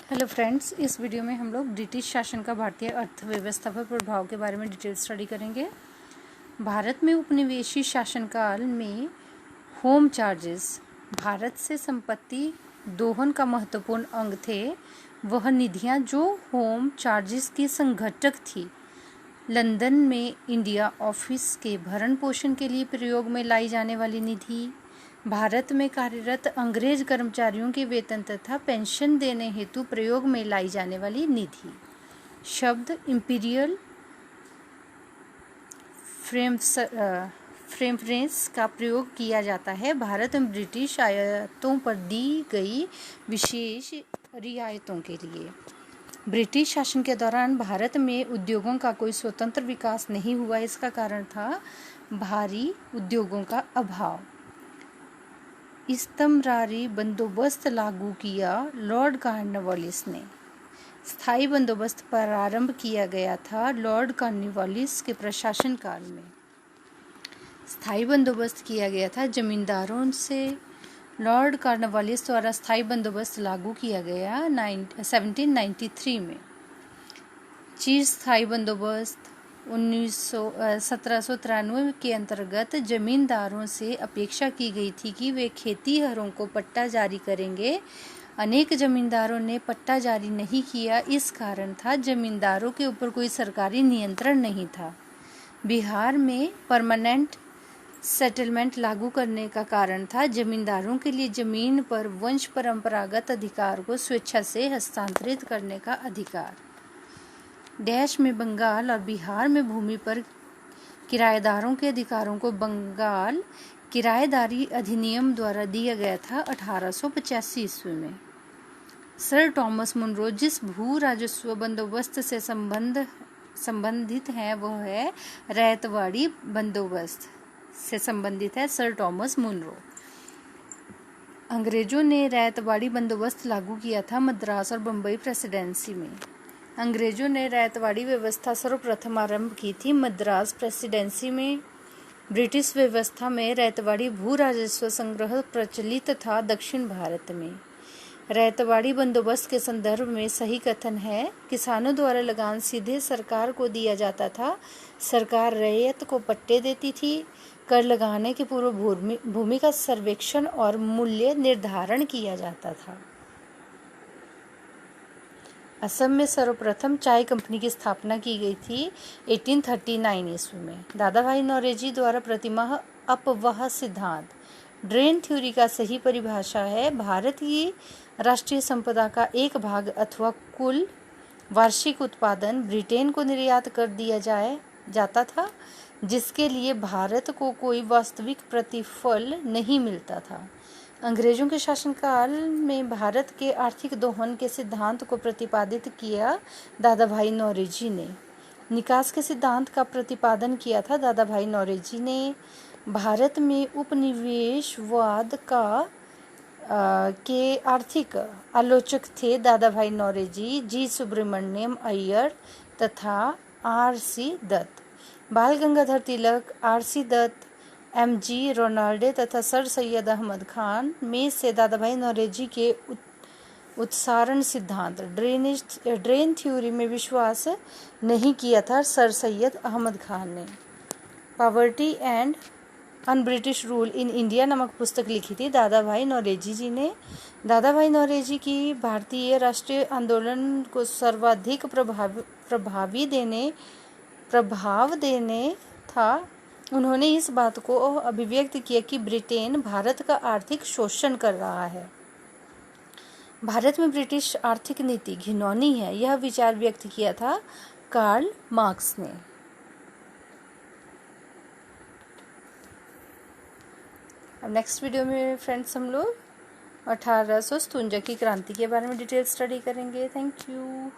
Hello friends, इस video में हम लोग ब्रिटिश शासन का भारतीय अर्थव्यवस्था पर प्रभाव के बारे में डिटेल स्टडी करेंगे। भारत में उपनिवेशी शासनकाल में होम चार्जेस भारत से संपत्ति दोहन का महत्वपूर्ण अंग थे। वह निधियां जो होम चार्जेस की संघटक थी, लंदन में इंडिया ऑफिस के भरण पोषण के लिए प्रयोग में लाई जाने वाली निधि, भारत में कार्यरत अंग्रेज कर्मचारियों के वेतन तथा पेंशन देने हेतु प्रयोग में लाई जाने वाली निधि। शब्द इंपीरियल प्रेफरेंस का प्रयोग किया जाता है भारत में ब्रिटिश आयातों पर दी गई विशेष रियायतों के लिए। ब्रिटिश शासन के दौरान भारत में उद्योगों का कोई स्वतंत्र विकास नहीं हुआ। इसका कारण था भारी उद्योगों का अभाव। इस्तमरारी बंदोबस्त लागू किया लॉर्ड कॉर्नवालिस ने। स्थायी बंदोबस्त प्रारंभ किया गया था लॉर्ड कॉर्नवालिस के प्रशासन काल में। स्थायी बंदोबस्त किया गया था जमींदारों से। लॉर्ड कॉर्नवालिस द्वारा स्थायी बंदोबस्त लागू किया गया 1793 में। चिरस्थायी बंदोबस्त 1793 के अंतर्गत जमींदारों से अपेक्षा की गई थी कि वे खेतीहरों को पट्टा जारी करेंगे। अनेक जमींदारों ने पट्टा जारी नहीं किया। इस कारण था जमींदारों के ऊपर कोई सरकारी नियंत्रण नहीं था। बिहार में परमानेंट सेटलमेंट लागू करने का कारण था जमींदारों के लिए जमीन पर वंश परंपरागत अधिकार को स्वेच्छा से हस्तांतरित करने का अधिकार। देश में बंगाल और बिहार में भूमि पर किराएदारों के अधिकारों को बंगाल किराएदारी अधिनियम द्वारा दिया गया था 1885 ईस्वी में। सर टॉमस मुनरो जिस भू राजस्व बंदोबस्त से संबंधित है वह है रैयतवाड़ी बंदोबस्त से संबंधित है सर टॉमस मुनरो। अंग्रेजों ने रैयतवाड़ी बंदोबस्त लागू किया था मद्रास और बम्बई प्रेसिडेंसी में। अंग्रेजों ने रैयतवाड़ी व्यवस्था सर्वप्रथम आरंभ की थी मद्रास प्रेसिडेंसी में। ब्रिटिश व्यवस्था में रैयतवाड़ी भू राजस्व संग्रह प्रचलित था दक्षिण भारत में। रैयतवाड़ी बंदोबस्त के संदर्भ में सही कथन है, किसानों द्वारा लगान सीधे सरकार को दिया जाता था। सरकार रैयत को पट्टे देती थी। कर लगाने के पूर्व भूमि का सर्वेक्षण और मूल्य निर्धारण किया जाता था। असम में सर्वप्रथम चाय कंपनी की स्थापना की गई थी 1839 ईस्वी में। दादा भाई नौरोजी द्वारा प्रतिमाह अपवह सिद्धांत ड्रेन थ्योरी का सही परिभाषा है, भारत की राष्ट्रीय संपदा का एक भाग अथवा कुल वार्षिक उत्पादन ब्रिटेन को निर्यात कर दिया जाता था, जिसके लिए भारत को कोई वास्तविक प्रतिफल नहीं मिलता था। अंग्रेजों के शासनकाल में भारत के आर्थिक दोहन के सिद्धांत को प्रतिपादित किया दादा भाई नौरोजी ने। निकास के सिद्धांत का प्रतिपादन किया था दादा भाई नौरोजी ने। भारत में उपनिवेशवाद के आर्थिक आलोचक थे दादा भाई नौरोजी, जी सुब्रमण्यम अय्यर तथा आर.सी. दत्त। बाल गंगाधर तिलक, आर.सी. दत्त, एम.जी. रोनाल्डे तथा सर सैयद अहमद खान में से दादा भाई नौरोजी के उत्सारण सिद्धांत ड्रेन थ्योरी में विश्वास नहीं किया था सर सैयद अहमद खान ने। Poverty and un British rule in India नामक पुस्तक लिखी थी दादा भाई नौरोजी जी ने। दादा भाई नौरोजी की भारतीय राष्ट्रीय आंदोलन को सर्वाधिक प्रभाव देने था। उन्होंने इस बात को अभिव्यक्त किया कि ब्रिटेन भारत का आर्थिक शोषण कर रहा है। भारत में ब्रिटिश आर्थिक नीति घिनौनी है, यह विचार व्यक्त किया था कार्ल मार्क्स ने। अब नेक्स्ट वीडियो में फ्रेंड्स हम लोग 1857 की क्रांति के बारे में डिटेल स्टडी करेंगे। Thank you.